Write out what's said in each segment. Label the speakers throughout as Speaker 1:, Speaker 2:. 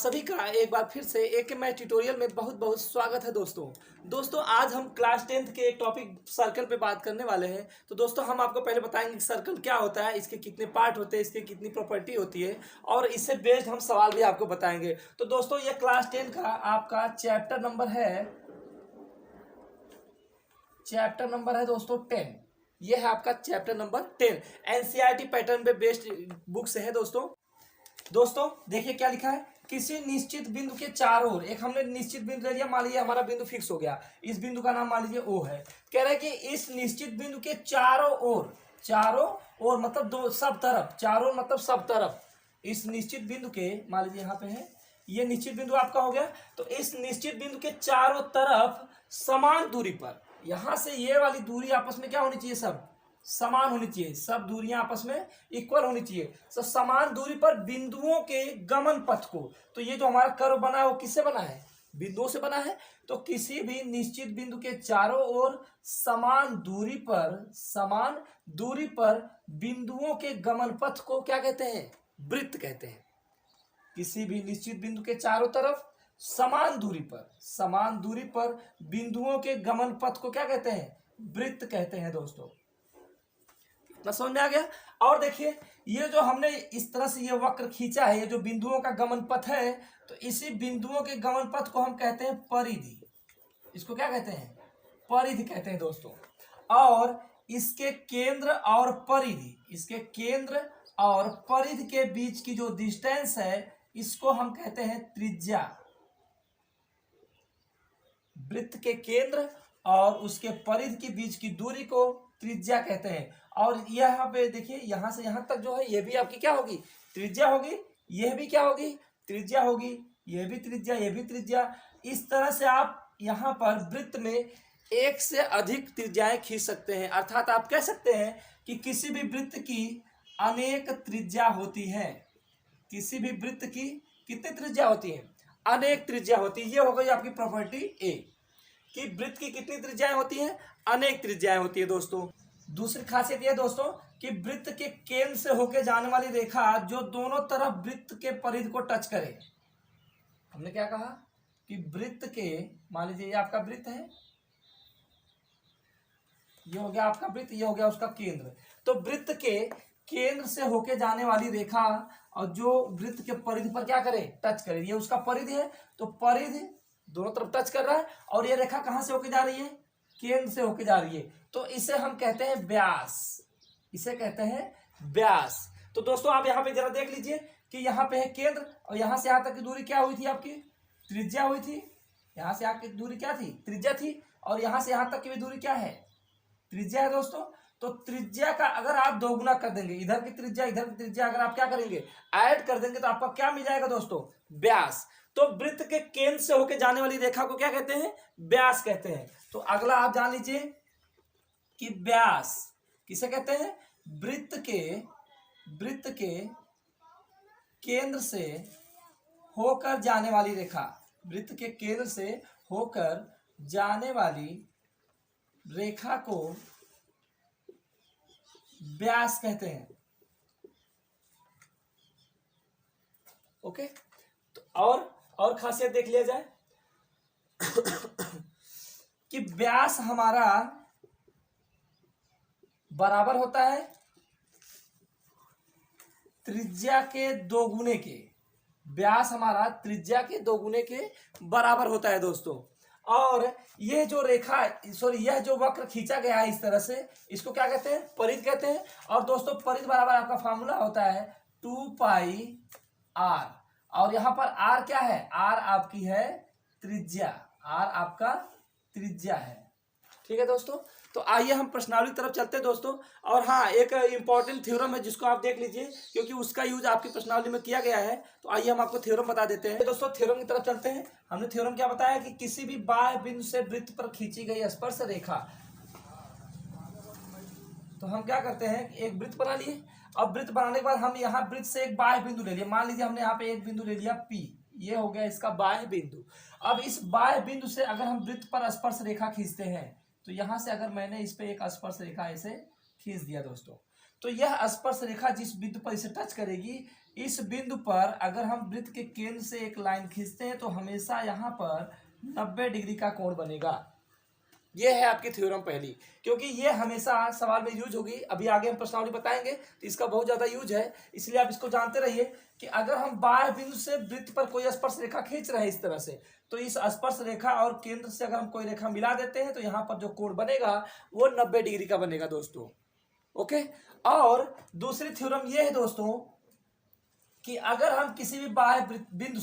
Speaker 1: सभी का एक बार फिर से एक मैं ट्यूटोरियल में बहुत बहुत स्वागत है दोस्तों आज हम क्लास 10th के टॉपिक सर्कल पे बात करने वाले हैं। तो दोस्तों हम आपको पहले बताएंगे कि सर्कल क्या होता है, इसके कितने पार्ट होते हैं, इसकी कितनी प्रॉपर्टी होती है और इससे बेस्ड हम सवाल भी आपको बताएंगे। तो दोस्तों ये क्लास 10 का आपका चैप्टर नंबर है दोस्तों 10। ये है आपका चैप्टर नंबर 10, एनसीईआरटी पैटर्न पे बेस्ड बुक से है दोस्तों देखिए क्या लिखा है। किसी निश्चित बिंदु के चारों ओर, एक हमने निश्चित बिंदु ले लिया, मान लीजिए हमारा बिंदु फिक्स हो गया, इस बिंदु का नाम मान लीजिए ओ है। कह रहे हैं कि इस निश्चित बिंदु के चारों ओर मतलब दो सब तरफ, चारों मतलब सब तरफ, इस निश्चित बिंदु के मान लीजिए यहाँ पे है, ये निश्चित बिंदु आपका हो गया। तो इस निश्चित बिंदु के चारों तरफ समान दूरी पर, यहां से ये वाली दूरी आपस में क्या होनी चाहिए, सब समान होनी चाहिए, सब दूरियां आपस में इक्वल होनी चाहिए। तो समान दूरी पर बिंदुओं के गमन पथ को, तो ये जो हमारा कर्व बना है वो किससे बना है, बिंदुओं से बना है। तो किसी भी निश्चित बिंदु के चारों ओर समान दूरी पर बिंदुओं के गमन पथ को क्या कहते हैं, वृत्त कहते हैं। किसी भी निश्चित बिंदु के चारों तरफ समान दूरी पर बिंदुओं के गमन पथ को क्या कहते हैं, वृत्त कहते हैं दोस्तों। इतना समझ में आ गया। और देखिए ये जो हमने इस तरह से ये वक्र खींचा है, ये जो बिंदुओं का गमन पथ है, तो इसी बिंदुओं के गमन पथ को हम कहते हैं परिधि। इसको क्या कहते हैं, परिधि कहते हैं दोस्तों। और इसके केंद्र और परिधि के बीच की जो डिस्टेंस है, इसको हम कहते हैं त्रिज्या। वृत्त के केंद्र और उसके परिधि के बीच की दूरी को त्रिज्या कहते हैं। और यहाँ पे देखिए, यहां से यहां तक जो है, ये भी आपकी क्या होगी, त्रिज्या होगी, यह भी क्या होगी, त्रिज्या होगी, यह भी त्रिज्या, यह भी त्रिज्या। इस तरह से आप यहाँ पर वृत्त में एक से अधिक त्रिज्याएं खींच सकते हैं। अर्थात आप कह सकते हैं कि किसी भी वृत्त की अनेक त्रिज्या होती है। किसी भी वृत्त की कितनी त्रिज्या होती है, अनेक त्रिज्या होती है। ये हो गई आपकी प्रॉपर्टी ए कि वृत्त की कितनी त्रिज्याएं होती हैं, अनेक त्रिज्याएं होती है दोस्तों। दूसरी खासियत यह दोस्तों कि वृत्त के केंद्र से होकर जाने वाली रेखा जो दोनों तरफ वृत्त के परिधि को टच करे। हमने क्या कहा कि वृत्त के, मान लीजिए ये आपका वृत्त है, ये हो गया आपका वृत्त, ये हो गया उसका केंद्र। तो वृत्त के केंद्र से होके जाने वाली रेखा और जो वृत्त के परिधि पर क्या करे, टच करे, ये उसका परिधि है। तो परिधि दोनों तरफ टच कर रहा है और ये रेखा कहां से होके जा रही है, केंद्र से होके जा रही है। तो इसे हम कहते हैं व्यास, इसे कहते हैं व्यास। तो दोस्तों आप यहाँ पे जरा देख लीजिए कि यहाँ पे है केंद्र और यहाँ से यहाँ तक की दूरी क्या हुई थी, आपकी त्रिज्या हुई थी। यहाँ से यहाँ की दूरी क्या थी, त्रिज्या थी। और यहाँ से यहाँ तक की भी दूरी क्या है, त्रिज्या है दोस्तों। तो त्रिज्या का अगर आप दोगुना कर देंगे, इधर की त्रिज्या इधर की त्रिज्या अगर आप क्या करेंगे, ऐड कर देंगे, तो आपका क्या मिल जाएगा दोस्तों, व्यास। तो वृत्त के केंद्र से होकर जाने वाली रेखा को क्या कहते हैं, व्यास कहते हैं। तो अगला आप जान लीजिए कि व्यास किसे कहते हैं, वृत्त के केंद्र से होकर जाने वाली रेखा, वृत्त के केंद्र से होकर जाने वाली रेखा को व्यास कहते हैं। ओके, तो और खासियत देख लिया जाए कि व्यास हमारा बराबर होता है त्रिज्या के दोगुने के। व्यास हमारा त्रिज्या के दोगुने के बराबर होता है दोस्तों। और ये जो रेखा, यह जो वक्र खींचा गया है इस तरह से, इसको क्या कहते हैं, परिधि कहते हैं। और दोस्तों परिधि बराबर आपका फार्मूला होता है 2 पाई r। और यहां पर r क्या है, r आपकी है त्रिज्या, r आपका त्रिज्या है। ठीक है दोस्तों, तो आइए हम प्रश्नावली की तरफ चलते हैं दोस्तों। और हाँ, एक इंपॉर्टेंट थ्योरम है जिसको आप देख लीजिए, क्योंकि उसका यूज आपकी प्रश्नावली में किया गया है। तो आइए हम आपको थ्योरम बता देते हैं दोस्तों। थ्योरम की तरफ चलते हैं। हमने थ्योरम क्या बताया कि किसी भी बाह्य बिंदु से वृत्त पर खींची गई स्पर्श रेखा, तो हम क्या करते हैं कि एक वृत्त बना लिए। अब वृत्त बनाने के बाद हम यहाँ वृत्त से एक बाह्य बिंदु ले लिया। मान लीजिए हमने यहाँ पे एक बिंदु ले लिया P, ये हो गया इसका बाह्य बिंदु। अब इस बाह्य बिंदु से अगर हम वृत्त पर स्पर्श रेखा खींचते हैं, तो यहां से अगर मैंने इस पे एक स्पर्श रेखा ऐसे खींच दिया दोस्तों, तो यह स्पर्श रेखा जिस बिंदु पर इसे टच करेगी, इस बिंदु पर अगर हम वृत्त के केंद्र से एक लाइन खींचते हैं तो हमेशा यहाँ पर 90 डिग्री का कोण बनेगा। ये है आपकी थ्योरम पहली, क्योंकि ये हमेशा सवाल में यूज होगी। अभी आगे हम प्रश्नावली बताएंगे तो इसका बहुत ज्यादा यूज है, इसलिए आप इसको जानते रहिए कि अगर हम बाह्य बिंदु से वृत्त पर कोई स्पर्श रेखा खींच रहे हैं इस तरह से, तो इस स्पर्श रेखा और केंद्र से अगर हम कोई रेखा मिला देते हैं तो यहाँ पर जो कोण बनेगा वो 90 डिग्री का बनेगा दोस्तों। ओके, और दूसरी थ्योरम ये है दोस्तों कि अगर हम किसी भी बाह्य बिंदु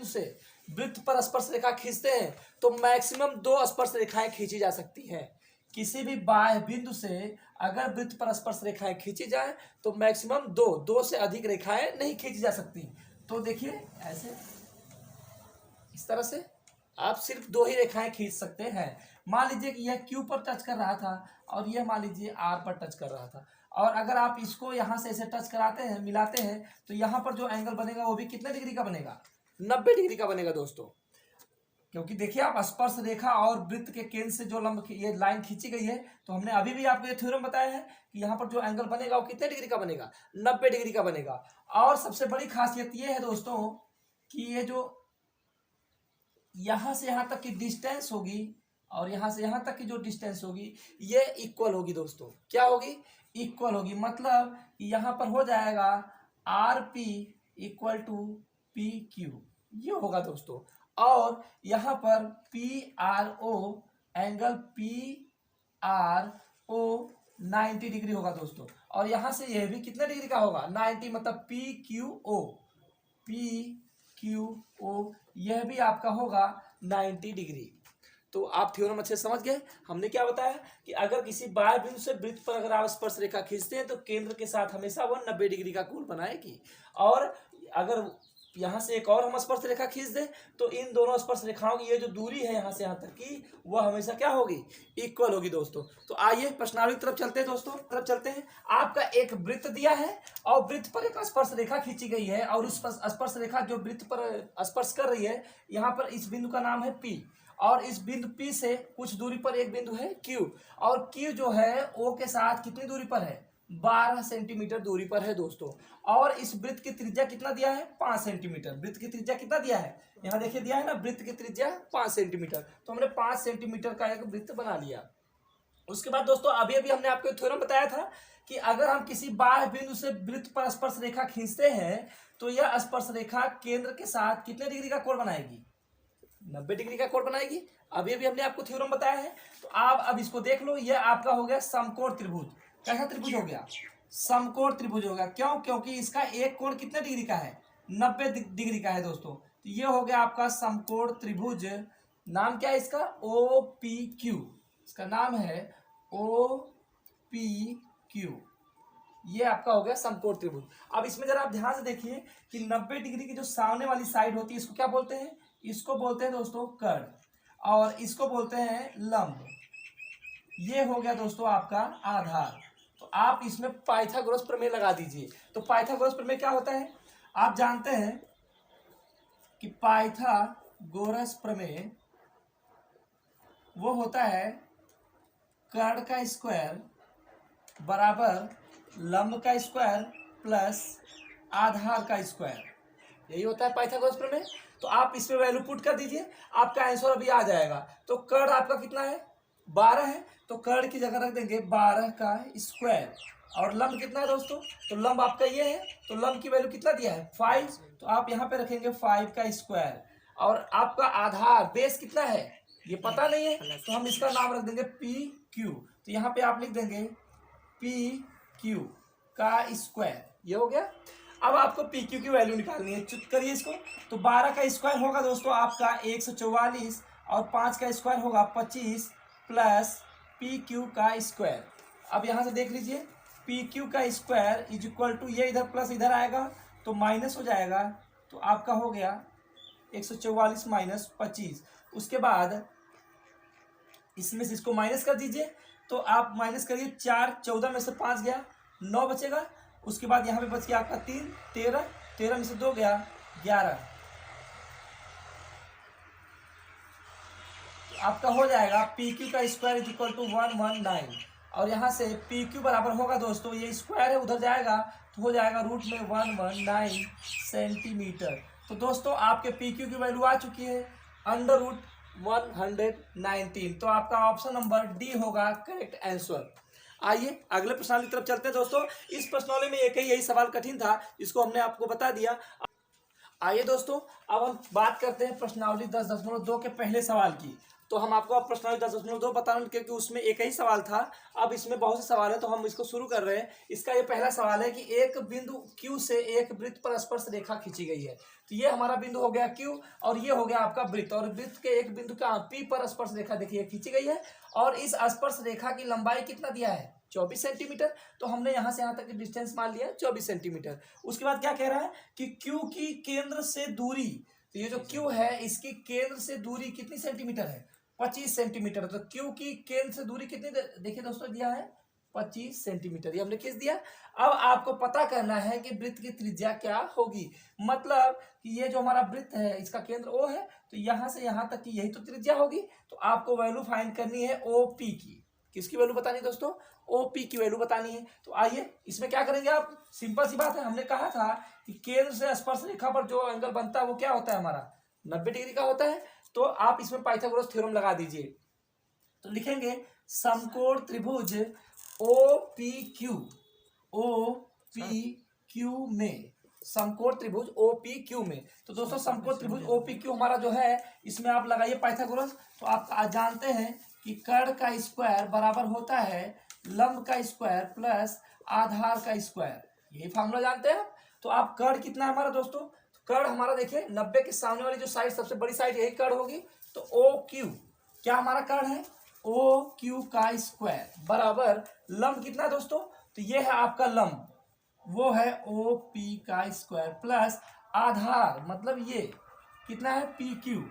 Speaker 1: से वृत्त पर स्पर्श रेखा खींचते हैं तो मैक्सिमम 2 स्पर्श रेखाएं खींची जा सकती हैं। किसी भी बाह्य बिंदु से अगर वृत्त पर स्पर्श रेखाएं खींची जाए तो मैक्सिमम 2 से अधिक रेखाएं नहीं खींची जा सकती। तो देखिए ऐसे इस तरह से आप सिर्फ 2 ही रेखाएं खींच सकते हैं। मान लीजिए कि यह Q पर टच कर रहा था और यह मान लीजिए R पर टच कर रहा था, और अगर आप इसको यहाँ से ऐसे टच कराते हैं, मिलाते हैं, तो यहाँ पर जो एंगल बनेगा वो भी कितने डिग्री का बनेगा? 90 डिग्री का बनेगा दोस्तों। क्योंकि देखिए आप स्पर्श रेखा और वृत्त के केंद्र से जो लंब ये लाइन खींची गई है, तो हमने अभी भी आपको ये थ्योरम बताया है कि यहाँ पर जो एंगल बनेगा वो कितने डिग्री का बनेगा? 90 डिग्री का बनेगा। और सबसे बड़ी खासियत ये है दोस्तों कि ये जो यहाँ से यहाँ तक की डिस्टेंस होगी और यहाँ से यहाँ तक की जो डिस्टेंस होगी ये इक्वल होगी दोस्तों। क्या होगी? इक्वल होगी। मतलब यहाँ पर हो जाएगा RP इक्वल टू PQ, ये होगा दोस्तों। और यहाँ पर PRO एंगल PRO 90 डिग्री होगा दोस्तों। और यहाँ से यह भी कितने डिग्री का होगा? 90, मतलब PQO यह भी आपका होगा 90 डिग्री। तो आप थ्योरम अच्छे समझ गए। हमने क्या बताया कि अगर किसी बाह्य बिंदु से वृत्त पर अगर आप स्पर्श रेखा खींचते हैं तो केंद्र के साथ हमेशा वो 90 डिग्री का कोण बनाएगी, और अगर यहाँ से एक और हम स्पर्श रेखा खींच दें तो इन दोनों स्पर्श रेखाओं की ये जो दूरी है यहाँ से यहाँ तक की, वह हमेशा क्या होगी? इक्वल होगी दोस्तों। तो आइए प्रश्नावली की तरफ चलते हैं दोस्तों, आपका एक वृत्त दिया है और वृत्त पर एक स्पर्श रेखा खींची गई है, और उस स्पर्श रेखा जो वृत्त पर स्पर्श कर रही है, यहाँ पर इस बिंदु का नाम है P, और इस बिंदु P से कुछ दूरी पर एक बिंदु है Q, और Q जो है O के साथ कितनी दूरी पर है? 12 सेंटीमीटर दूरी पर है दोस्तों। और इस वृत्त की त्रिज्या कितना दिया है? 5 सेंटीमीटर। वृत्त की त्रिज्या कितना दिया है? यहाँ देखिए दिया है ना, वृत्त की त्रिज्या 5 सेंटीमीटर। तो हमने 5 सेंटीमीटर का एक वृत्त बना लिया। उसके बाद दोस्तों अभी हमने आपको थ्योरम बताया था कि अगर हम किसी बाह्य बिंदु से वृत्त पर स्पर्श रेखा खींचते हैं तो यह स्पर्श रेखा केंद्र के साथ कितने डिग्री का कोण बनाएगी? 90 डिग्री का कोण बनाएगी। अभी हमने आपको थ्योरम बताया है। तो आप अब इसको देख लो, यह आपका हो गया समकोण त्रिभुज। कैसा त्रिभुज हो गया? समकोण त्रिभुज हो गया। क्यों? क्योंकि इसका एक कोण कितने डिग्री का है? 90 डिग्री का है दोस्तों। तो ये हो गया आपका समकोण त्रिभुज। नाम क्या है इसका? OPQ। इसका नाम है OPQ। ये आपका हो गया समकोण त्रिभुज। अब इसमें जरा आप ध्यान से देखिए कि 90 डिग्री की जो सामने वाली साइड होती है इसको क्या बोलते हैं? इसको बोलते हैं दोस्तों कर्ण, और इसको बोलते हैं लंब। ये हो गया दोस्तों आपका आधार। तो आप इसमें पाइथागोरस प्रमेय लगा दीजिए। तो पाइथागोरस प्रमेय क्या होता है? आप जानते हैं कि पाइथागोरस प्रमेय वो होता है कर्ण का स्क्वायर बराबर लंब का स्क्वायर प्लस आधार का स्क्वायर। यही होता है पाइथागोरस प्रमेय। तो आप इसमें वैल्यू पुट कर दीजिए, आपका आंसर अभी आ जाएगा। तो कर्ण आपका कितना है? 12 है, तो कर्ण की जगह रख देंगे 12 का स्क्वायर। और लंब कितना है दोस्तों? तो लंब आपका ये है, तो लंब की वैल्यू कितना दिया है? 5। तो आप यहाँ पे रखेंगे 5 का स्क्वायर। और आपका आधार बेस कितना है ये पता नहीं है, तो हम इसका नाम रख देंगे PQ। तो यहाँ पे आप लिख देंगे PQ का स्क्वायर। ये हो गया। अब आपको PQ की वैल्यू निकालनी है। चुप करिए इसको। तो 12 का स्क्वायर होगा दोस्तों आपका 144, और 5 का स्क्वायर होगा 25 प्लस PQ का स्क्वायर। अब यहाँ से देख लीजिए, PQ का स्क्वायर इज इक्वल टू, ये इधर प्लस इधर आएगा तो माइनस हो जाएगा। तो आपका हो गया 144 माइनस 25। उसके बाद इसमें से इसको माइनस कर दीजिए। तो आप माइनस करिए, 4 14 में से 5 गया, 9 बचेगा। उसके बाद यहाँ पे बच गया आपका 3 13, 13 में से 2 गया 11। आपका हो जाएगा PQ का स्क्वायर इज इक्वल टू 119। और यहाँ से पी क्यू बराबर होगा दोस्तों, ये स्क्वायर है उधर जाएगा तो हो जाएगा रूट में 119 सेंटीमीटर। तो दोस्तों आपके पी क्यू की वैल्यू आ चुकी है अंडर रूट 119। तो आपका ऑप्शन नंबर डी होगा करेक्ट आंसर। आइए अगले प्रश्नावली की तरफ चलते हैं दोस्तों। इस प्रश्नावली में एक ही यही सवाल कठिन था, इसको हमने आपको बता दिया। आइए दोस्तों अब हम बात करते हैं प्रश्नावली 10.2 के पहले सवाल की। तो हम आपको अब प्रश्नावली 10.2 बता रहे हैं क्योंकि उसमें एक ही सवाल था, अब इसमें बहुत से सवाल है तो हम इसको शुरू कर रहे हैं। इसका ये पहला सवाल है कि एक बिंदु Q से एक वृत्त पर स्पर्श रेखा खींची गई है। तो ये हमारा बिंदु हो गया Q और ये हो गया आपका वृत्त, और वृत्त के एक बिंदु का P पर स्पर्श रेखा देखिए खींची गई है, और इस स्पर्श रेखा की लंबाई कितना दिया है 24 सेंटीमीटर। तो हमने यहाँ से यहाँ तक की डिस्टेंस मान लिया 24 सेंटीमीटर। उसके बाद क्या कह रहा है कि Q की केंद्र से दूरी, तो ये जो Q है इसकी केंद्र से दूरी कितनी सेंटीमीटर है 25 सेंटीमीटर। तो Q की केंद्र से दूरी कितनी देखिए दोस्तों दिया है 25 सेंटीमीटर, ये हमने खींच दिया। अब आपको पता करना है कि वृत्त की त्रिज्या क्या होगी, मतलब कि ये जो हमारा वृत्त है इसका केंद्र O है, तो यहाँ से यहाँ तक की यही तो त्रिज्या होगी। तो आपको वैल्यू फाइंड करनी है OP की। किसकी वैल्यू बतानी है दोस्तों, OP की वैल्यू बतानी है। तो आइए इसमें क्या करेंगे आप, सिंपल सी बात है, हमने कहा था कि केंद्र से स्पर्श रेखा पर जो एंगल बनता है वो क्या होता है हमारा 90 डिग्री का होता है। तो आप इसमें पाइथागोरस थ्योरम लगा दीजिए। तो लिखेंगे समकोण त्रिभुज OPQ में, समकोण त्रिभुज OPQ में। तो दोस्तों समकोण त्रिभुज OPQ हमारा जो है इसमें आप लगाइए पाइथागोरस। तो आप जानते हैं कि कर्ण का स्क्वायर बराबर होता है लंब का स्क्वायर प्लस आधार का स्क्वायर, यही फार्मूला जानते हैं आप। तो आप कर्ण कितना है हमारा दोस्तों, कर्ण हमारा देखिए 90 के सामने वाली जो साइड सबसे बड़ी साइड यही कर्ण होगी। तो OQ क्या हमारा कर्ण है OQ का स्क्वायर बराबर लंब कितना है दोस्तों, तो ये है आपका लंब वो है OP का स्क्वायर प्लस आधार मतलब ये कितना है PQ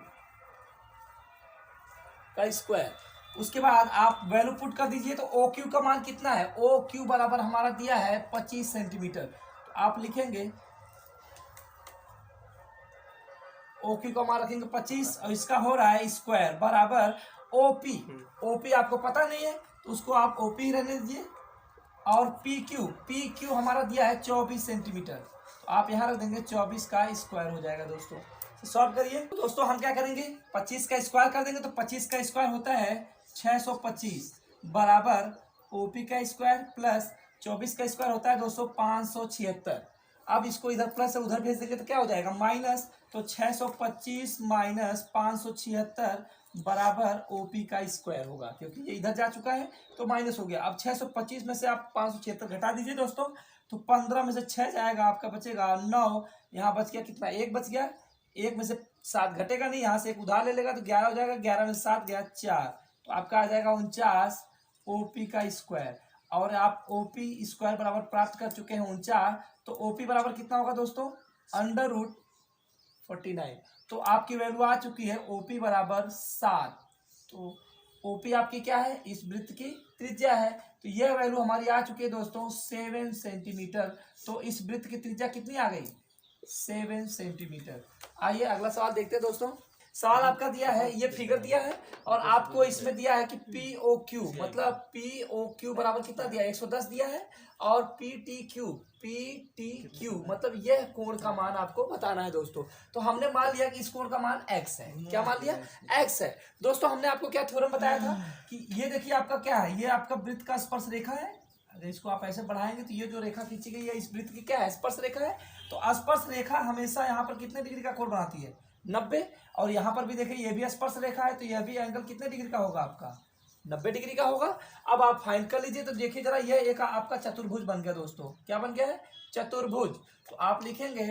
Speaker 1: का स्क्वायर। उसके बाद आप वैल्यू पुट कर दीजिए। तो OQ का मान कितना है, OQ बराबर हमारा दिया है 25 सेंटीमीटर। तो आप लिखेंगे OQ का मान रखेंगे 25 और इसका हो रहा है स्क्वायर बराबर OP आपको पता नहीं है तो उसको आप OP ही रहने दीजिए, और PQ हमारा दिया है 24 सेंटीमीटर। तो आप यहाँ रख देंगे 24 का स्क्वायर हो जाएगा दोस्तों। तो सॉल्व करिए। तो दोस्तों हम क्या करेंगे 25 का स्क्वायर कर देंगे। तो 25 का स्क्वायर होता है 625 बराबर OP का स्क्वायर प्लस 24 का स्क्वायर होता है दोस्तों 576। अब इसको इधर प्लस से उधर भेज देंगे तो क्या हो जाएगा माइनस। तो 625 माइनस 576 बराबर OP का स्क्वायर होगा, क्योंकि ये इधर जा चुका है तो माइनस हो गया। अब 625 में से आप 576 घटा दीजिए दोस्तों। तो 15 में से 6 जाएगा आपका बचेगा 9, यहाँ बच गया कितना 1 बच गया, 1 में से 7 घटेगा नहीं, यहाँ से 1 उधार ले लेगा तो 11 हो जाएगा, 11 में 7 गया 4, तो आपका आ जाएगा 49 OP का स्क्वायर। और आप OP स्क्वायर बराबर प्राप्त कर चुके हैं 49। तो OP बराबर कितना होगा दोस्तों अंडर रूट 49। तो आपकी वैल्यू आ चुकी है OP बराबर 7। तो OP आपकी क्या है इस वृत्त की त्रिज्या है। तो यह वैल्यू हमारी आ चुकी है दोस्तों 7 सेंटीमीटर। तो इस वृत्त की त्रिज्या कितनी आ गई 7 सेंटीमीटर। आइए अगला सवाल देखते हैं दोस्तों। सवाल आपका दिया है ये फिगर दिया है और आपको इसमें दिया है कि POQ मतलब POQ बराबर कितना दिया है 110 दिया है, और PTQ मतलब यह कोण का मान आपको बताना है दोस्तों। तो हमने मान लिया कि इस कोण का मान x है। क्या मान लिया x है दोस्तों। हमने आपको क्या थ्योरम बताया था कि ये देखिए आपका क्या है, ये आपका वृत्त का स्पर्श रेखा है। अगर इसको आप ऐसे बढ़ाएंगे तो ये जो रेखा खींची गई है इस वृत्त की क्या है स्पर्श रेखा है। तो स्पर्श रेखा हमेशा यहाँ पर कितने डिग्री का कोण बनाती है 90, और यहाँ पर भी देखिए ये भी स्पर्श रेखा है तो यह भी एंगल कितने डिग्री का होगा आपका 90 डिग्री का होगा। अब आप फाइंड कर लीजिए। तो देखिए जरा यह एक आपका चतुर्भुज बन गया दोस्तों। क्या बन गया है चतुर्भुज। तो आप लिखेंगे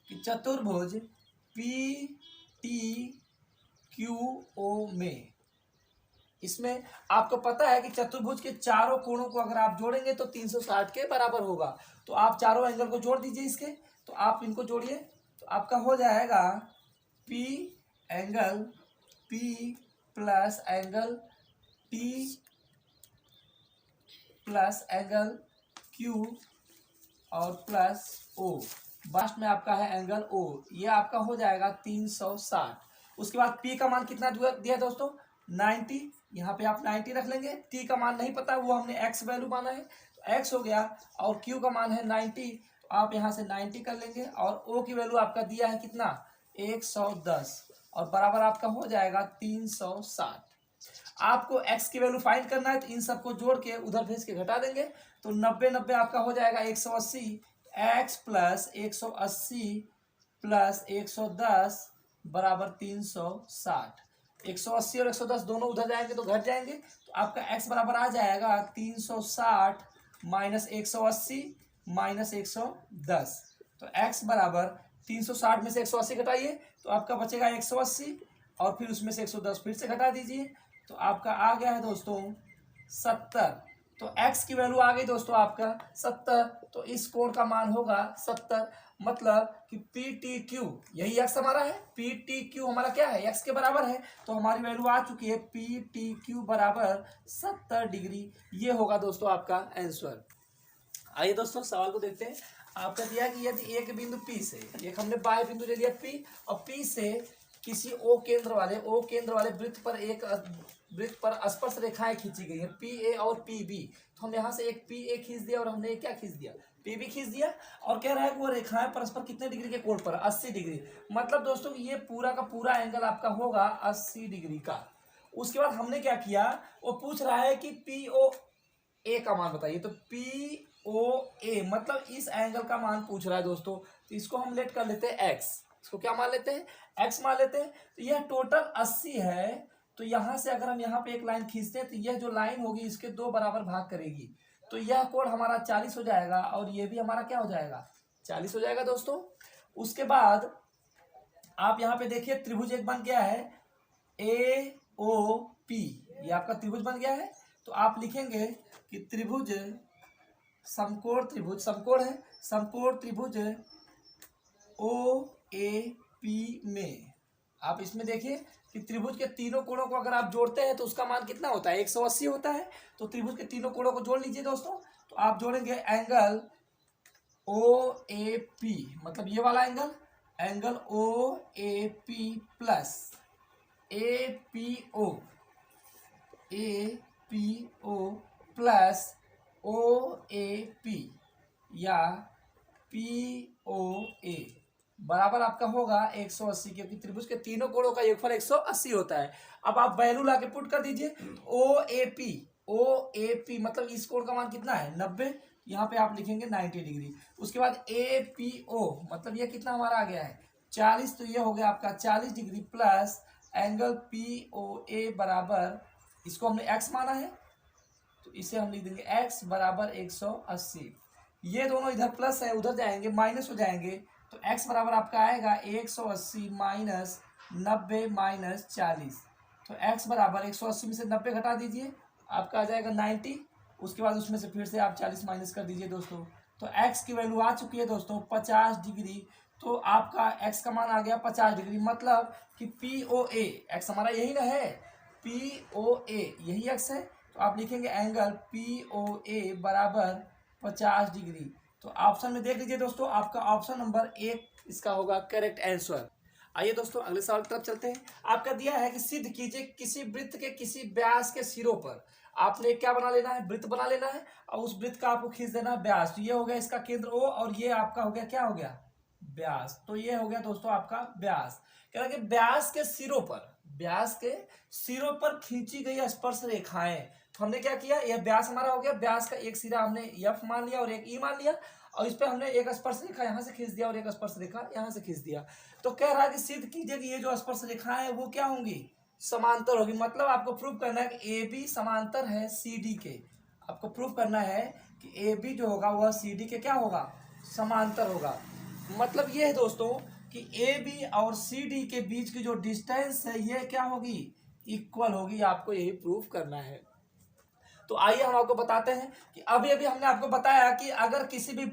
Speaker 1: कि चतुर्भुज PTQO में, इसमें आपको पता है कि चतुर्भुज के चारों कोणों को अगर आप जोड़ेंगे तो 360 के बराबर होगा। तो आप चारों एंगल को जोड़ दीजिए इसके। तो आप इनको जोड़िए तो आपका हो जाएगा P angle P plus angle T plus angle Q और प्लस O, लास्ट में आपका है एंगल O। ये आपका हो जाएगा 360। उसके बाद P का मान कितना दिया दोस्तों 90, यहाँ पे आप 90 रख लेंगे। टी का मान नहीं पता, वो हमने एक्स वैल्यू माना है, तो एक्स हो गया, और क्यू का मान है 90, तो आप यहाँ से 90 कर लेंगे। और ओ की वैल्यू आपका दिया है कितना, 110, और बराबर आपका हो जाएगा 360। आपको x की वैल्यू फाइंड करना है, तो इन सबको जोड़ के उधर भेज के घटा देंगे, तो 90 आपका हो जाएगा 180, x प्लस 180 प्लस 110 बराबर 360। 180 और 110 दोनों उधर जाएंगे तो घट जाएंगे, तो आपका x बराबर आ जाएगा 360 माइनस 180 माइनस 110। तो x बराबर 360 में से 180 घटाइए तो आपका बचेगा 180, और फिर उसमें से 110 फिर से घटा दीजिए, तो आपका आ गया है दोस्तों 70। तो x की वैल्यू आ गई दोस्तों आपका 70, तो इस कोण का मान होगा 70। मतलब कि पी टी क्यू, यही x हमारा है, पी टी क्यू हमारा क्या है, x के बराबर है, तो हमारी वैल्यू आ चुकी है पी टी क्यू बराबर 70 डिग्री। ये होगा दोस्तों आपका आंसर। आइए दोस्तों सवाल को देखते हैं। आपका दिया कि यदि एक बिंदु P से, एक हमने बाह्य बिंदु ले लिया P, और P से किसी ओ केंद्र वाले वृत्त पर स्पर्श रेखाएं खींची गई है पी ए और पी बी। तो हम यहाँ से एक पी ए खींच दिया और हमने एक क्या खींच दिया, पी बी खींच दिया, और कह रहा है कि वो रेखाएं परस्पर कितने डिग्री के कोण पर, 80 डिग्री। मतलब दोस्तों ये पूरा का पूरा एंगल आपका होगा 80 डिग्री का। उसके बाद हमने क्या किया, वो पूछ रहा है कि पी ओ ए का मान बताइए, तो पी ओ ए मतलब इस एंगल का मान पूछ रहा है दोस्तों, तो इसको हम लेट कर लेते हैं एक्स। इसको क्या मान लेते हैं, एक्स मान लेते हैं। तो यह टोटल 80 है, तो यहां से अगर हम यहाँ पे एक लाइन खींचते हैं तो यह जो लाइन होगी इसके 2 बराबर भाग करेगी, तो यह कोण हमारा 40 हो जाएगा, और ये भी हमारा क्या हो जाएगा, 40 हो जाएगा दोस्तों। उसके बाद आप यहाँ पे देखिए त्रिभुज एक बन गया है ए ओ पी, ये आपका त्रिभुज बन गया है। तो आप लिखेंगे कि त्रिभुज समकोण त्रिभुज ओ ए पी में, आप इसमें देखिए कि त्रिभुज के तीनों कोणों को अगर आप जोड़ते हैं तो उसका मान कितना होता है, 180 होता है। तो त्रिभुज के तीनों कोणों को जोड़ लीजिए दोस्तों, तो आप जोड़ेंगे एंगल ओ ए पी, मतलब ये वाला angle O A P plus A P O plus O A P या पी ओ ए बराबर आपका होगा 180, क्योंकि त्रिभुज के तीनों कोणों का योगफल 180 होता है। अब आप वैल्यू लाके पुट कर दीजिए, ओ ए पी मतलब इस कोण का मान कितना है 90, यहाँ पे आप लिखेंगे 90 डिग्री। उसके बाद ए पी ओ मतलब ये कितना हमारा आ गया है 40, तो ये हो गया आपका 40 degree plus angle P O A बराबर, इसको हमने x माना है तो इसे हम लिख देंगे x बराबर 180। ये दोनों इधर प्लस है उधर जाएंगे माइनस हो जाएंगे, तो x बराबर आपका आएगा 180 माइनस 90 माइनस 40। तो x बराबर 180 में से 90 घटा दीजिए, आपका आ जाएगा 90। उसके बाद उसमें से फिर से आप 40 माइनस कर दीजिए दोस्तों, तो x की वैल्यू आ चुकी है दोस्तों 50 डिग्री। तो आपका x का मान आ गया 50 डिग्री, मतलब कि पी ओ ए, एक्स हमारा यही ना है, पी ओ ए यही x है, तो आप लिखेंगे एंगल पी ओ ए बराबर 50 डिग्री। तो ऑप्शन में देख लीजिए दोस्तों, आपका ऑप्शन नंबर 1 इसका होगा करेक्ट आंसर। आइए दोस्तों अगले सवाल की तरफ चलते हैं। आपका दिया है कि सिद्ध कीजिए किसी वृत्त के किसी व्यास के सिरों पर आपने क्या बना लेना है, वृत्त बना लेना है, और उस वृत्त का आपको खींच देना है व्यास। तो ये हो गया इसका केंद्र O, और ये आपका हो गया क्या हो गया व्यास। तो ये हो गया दोस्तों आपका व्यास। कह रहा है कि व्यास के सिरों पर खींची गई स्पर्श रेखाएं। तो हमने क्या किया, यह व्यास हमारा हो गया, व्यास का एक सिरा हमने F मान लिया और एक E मान लिया, और इस पे हमने एक स्पर्श रेखा यहाँ से खींच दिया और एक स्पर्श रेखा यहाँ से खींच दिया। तो कह रहा है कि सिद्ध कीजिए कि ये जो स्पर्श रेखाएं है वो क्या होंगी, समांतर होगी। मतलब आपको प्रूव करना है कि ए बी समांतर है सी डी के। आपको प्रूव करना है कि ए बी जो होगा वह सी डी के क्या होगा, समांतर होगा। मतलब ये है दोस्तों कि ए बी और सी डी के बीच की जो डिस्टेंस है ये क्या होगी, इक्वल होगी। आपको यही प्रूव करना है। तो आइए हम आपको बताते हैं कि अभी हमने आपको बताया कि अगर किसी भी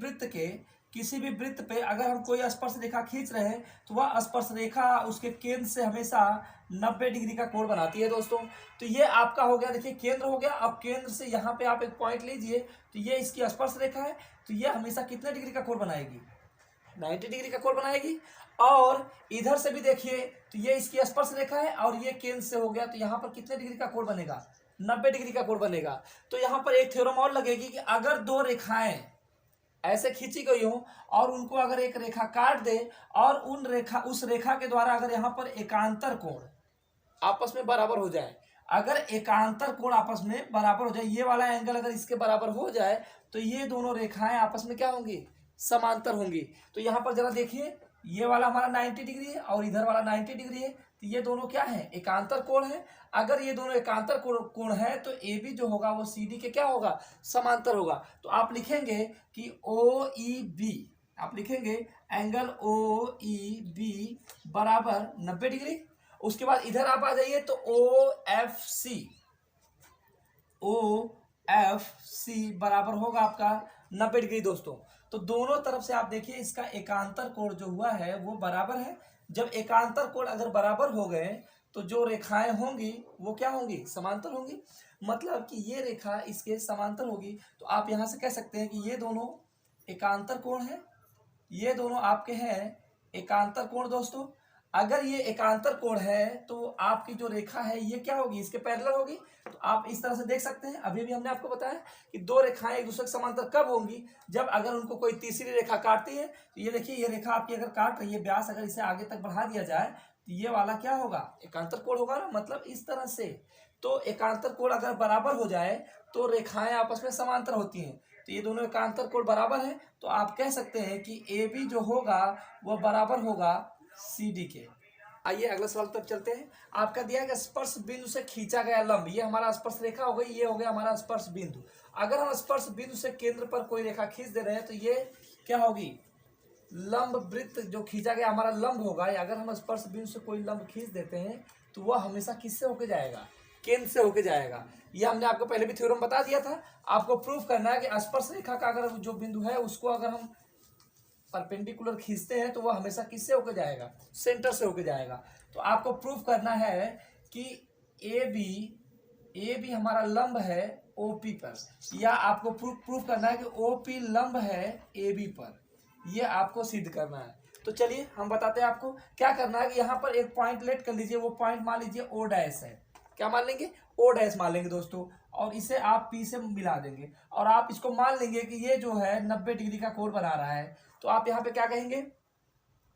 Speaker 1: वृत्त पे अगर हम कोई स्पर्श रेखा खींच रहे हैं तो वह स्पर्श रेखा उसके केंद्र से हमेशा 90 डिग्री का कोण बनाती है दोस्तों। तो ये आपका हो गया, देखिए केंद्र हो गया। अब केंद्र से यहाँ पे आप एक पॉइंट लीजिए, तो ये इसकी स्पर्श रेखा है, तो ये हमेशा कितने डिग्री का कोण बनाएगी, 90 डिग्री का कोण बनाएगी। और इधर से भी देखिए तो ये इसकी स्पर्श रेखा है और ये केंद्र से हो गया, तो यहाँ पर कितने डिग्री का कोण बनेगा, 90 डिग्री का कोण बनेगा। तो यहाँ पर एक थ्योरम और लगेगी कि अगर दो रेखाएं ऐसे खींची गई हो और उनको अगर एक रेखा काट दे और उस रेखा के द्वारा अगर यहाँ पर एकांतर कोण आपस में बराबर हो जाए, अगर एकांतर कोण आपस में बराबर हो जाए, ये वाला एंगल अगर इसके बराबर हो जाए तो ये दोनों रेखाएं आपस में क्या होंगी, समांतर होंगी। तो यहाँ पर जरा देखिए, ये वाला हमारा 90 डिग्री है और इधर वाला 90 डिग्री है, तो ये दोनों क्या है, एकांतर कोण है। अगर ये दोनों एकांतर कोण है तो ए बी जो होगा वो सी डी के क्या होगा, समांतर होगा। तो आप लिखेंगे कि ओ ई बी, आप लिखेंगे एंगल ओ ई बी बराबर 90 डिग्री। उसके बाद इधर आप आ जाइए तो ओ एफ सी बराबर होगा आपका 90 डिग्री दोस्तों। तो दोनों तरफ से आप देखिए इसका एकांतर कोण जो हुआ है वो बराबर है। जब एकांतर कोण अगर बराबर हो गए तो जो रेखाएं होंगी वो क्या होंगी, समांतर होंगी। मतलब कि ये रेखा इसके समांतर होगी। तो आप यहां से कह सकते हैं कि ये दोनों एकांतर कोण है, ये दोनों आपके हैं एकांतर कोण दोस्तों। अगर ये एकांतर कोण है तो आपकी जो रेखा है ये क्या होगी, इसके पैरेलल होगी। तो आप इस तरह से देख सकते हैं, अभी भी हमने आपको बताया कि दो रेखाएं एक दूसरे के समांतर कब होंगी, जब अगर उनको कोई तीसरी रेखा काटती है। तो ये देखिए, ये रेखा आपकी अगर काट रही है, व्यास अगर इसे आगे तक बढ़ा दिया जाए तो ये वाला क्या होगा, एकांतर कोण होगा ना, मतलब इस तरह से। तो एकांतर कोण अगर बराबर हो जाए तो रेखाएं आपस में समांतर होती हैं। तो ये दोनों एकांतर कोण बराबर है, तो आप कह सकते हैं कि ए बी जो होगा वह बराबर होगा सी डी के। आइए अगले सवाल तक चलते हैं। आपका दिया गया स्पर्श बिंदु से खींचा गया लंब, ये हमारा स्पर्श रेखा हो गई, ये हो गया हमारा स्पर्श बिंदु। अगर हम स्पर्श बिंदु से केंद्र पर कोई रेखा खींच दे रहे हैं तो ये क्या होगी, लंब वृत्त जो खींचा गया हमारा लंब होगा। अगर हम स्पर्श बिंदु से कोई लंब खींच देते हैं तो वह हमेशा किससे होके जाएगा, केंद्र से होके जाएगा। ये हमने आपको पहले भी थ्योरम बता दिया था। आपको प्रूफ करना है कि स्पर्श रेखा का अगर जो बिंदु है उसको अगर हम परपेंडिकुलर खींचते हैं तो वह हमेशा किससे होकर जाएगा, सेंटर से होकर जाएगा। तो आपको प्रूफ करना है कि ए बी हमारा लंब है ओपी पर, या आपको प्रूफ करना है कि ओपी लंब है ए बी पर, ये आपको सिद्ध करना है। तो चलिए हम बताते हैं आपको क्या करना है। कि यहाँ पर एक पॉइंट लेट कर लीजिए, वो पॉइंट मान लीजिए ओ डैश है। क्या मान लेंगे, ओ डैश मान लेंगे दोस्तों, और इसे आप पी से मिला देंगे और आप इसको मान लेंगे कि ये जो है 90 डिग्री का कोण बना रहा है। तो आप यहाँ पे क्या कहेंगे,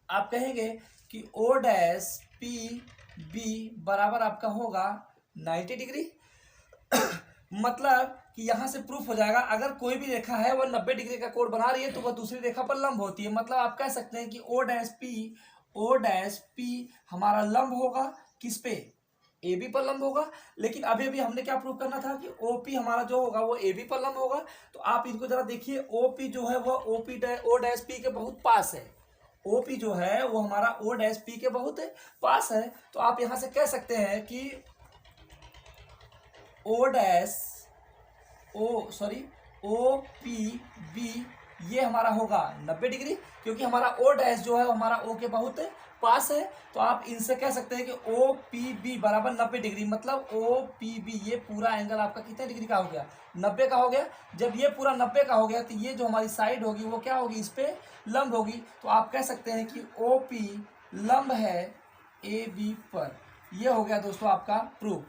Speaker 1: आप कहेंगे कि ओ डैश पी बी बराबर आपका होगा 90 डिग्री। मतलब कि यहां से प्रूफ हो जाएगा, अगर कोई भी रेखा है वह 90 डिग्री का कोण बना रही है तो वह दूसरी रेखा पर लंब होती है। मतलब आप कह सकते हैं कि ओ डैश पी हमारा लंब होगा किस पे, ए बी पर लंब होगा। लेकिन अभी हमने क्या प्रूव करना था कि ओ पी हमारा जो होगा वो ए बी पर लंब होगा। तो आप इनको जरा देखिए, ओ पी जो है वह ओ डैश पी के बहुत पास है। ओ पी जो है वो हमारा ओ डैश पी के बहुत पास है। तो आप यहां से कह सकते हैं कि ओ पी बी ये हमारा होगा 90 डिग्री, क्योंकि हमारा ओ डैश जो है हमारा ओ के बहुत पास है। तो आप इनसे कह सकते हैं कि ओ पी बी बराबर 90 डिग्री। मतलब ओ पी बी ये पूरा एंगल आपका कितने डिग्री का हो गया, 90 का हो गया। जब ये पूरा 90 का हो गया तो ये जो हमारी साइड होगी वो क्या होगी, इस पे लंब होगी। तो आप कह सकते हैं कि ओ पी लंब है ए बी पर। ये हो गया दोस्तों आपका प्रूफ।